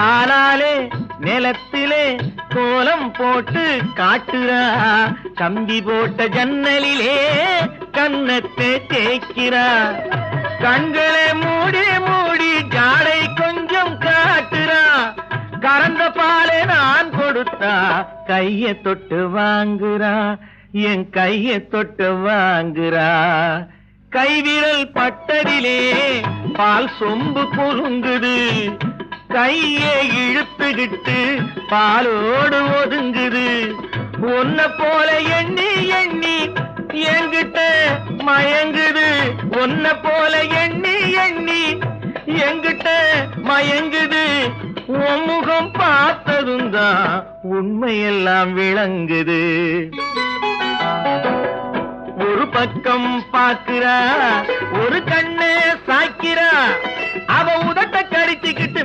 காலாலே நிலத்திலே கோலம் போட்டு காட்டுறா, கம்பி போட்ட ஜன்னலிலே கன்னத்தை தேய்க்கிறா, கண்களை மூடி மூடி ஜாடை கொஞ்சம் காட்டுறா, கறந்த பாலை நான் கொடுத்தா கைய தொட்டு வாங்குறா, என் கைய தொட்டு வாங்குறா. கைவிரல் பட்டதிலே பால் சொம்பு பொருங்குது, கையை இழுத்துக்கிட்டு பாலோடு ஒதுங்குது. ஒன்ன போல எண்ணி எண்ணி என்கிட்ட மயங்குது, ஒன்ன போல எண்ணி எண்ணி என்கிட்ட மயங்குது. உன் முகம் பார்த்ததும் தான் உண்மையெல்லாம் விளங்குது. ஒரு பக்கம் பாக்குறா, ஒரு கண்ணை சாய்க்கிறா, அவ உதட்ட கடிச்சுக்கிட்டு